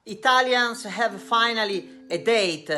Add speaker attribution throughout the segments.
Speaker 1: Italians have finally a date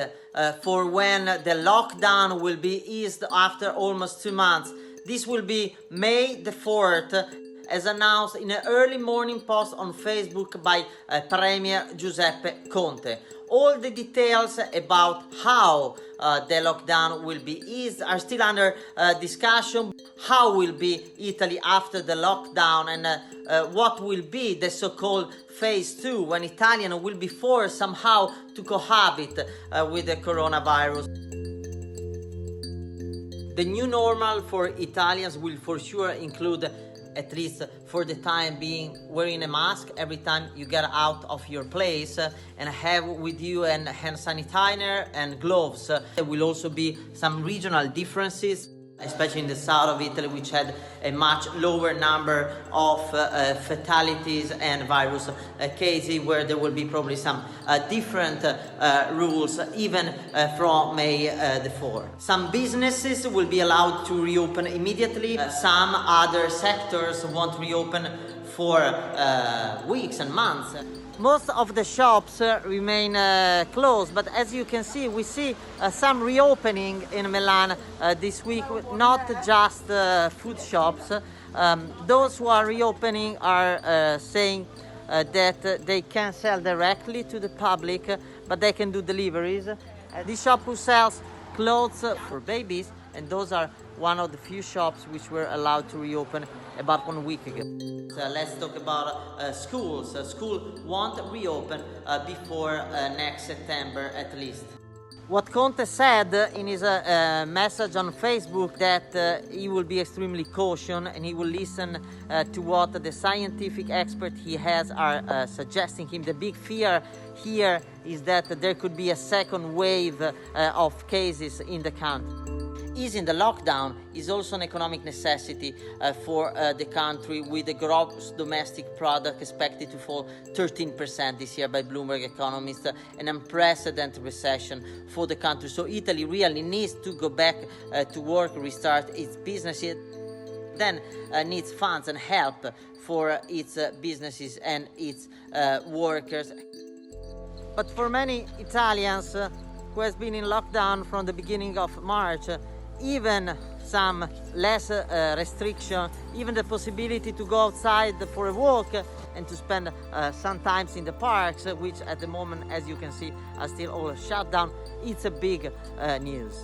Speaker 1: for when the lockdown will be eased after almost 2 months. This will be May the 4th, as announced in an early morning post on Facebook by Premier Giuseppe Conte. All the details about how the lockdown will be eased are still under discussion. How will be Italy after the lockdown, and what will be the so-called phase 2, when Italians will be forced somehow to cohabit with the coronavirus. The new normal for Italians will for sure include, at least for the time being, wearing a mask every time you get out of your place, and have with you a hand sanitizer and gloves. There will also be some regional differences, especially in the south of Italy, which had a much lower number of fatalities and virus cases, where there will be probably some different rules even from May the 4th. Some businesses will be allowed to reopen immediately. Some other sectors won't reopen for weeks and months. Most of the shops remain closed, but as you can see, we see some reopening in Milan this week, not just food shops. Those who are reopening are saying that they can sell directly to the public, but they can do deliveries. The shop who sells clothes for babies, and those are one of the few shops which were allowed to reopen about 1 week ago. So let's talk about schools. School won't reopen before next September at least. What Conte said in his message on Facebook, that he will be extremely cautious and he will listen to what the scientific experts he has are suggesting him. The big fear here is that there could be a second wave of cases in the country. Easing the lockdown is also an economic necessity for the country, with the gross domestic product expected to fall 13% this year by Bloomberg economists, an unprecedented recession for the country. So Italy really needs to go back to work, restart its businesses, then needs funds and help for its businesses and its workers. But for many Italians who has been in lockdown from the beginning of March, even some less restriction, even the possibility to go outside for a walk and to spend some time in the parks, which at the moment, as you can see, are still all shut down, it's a big news.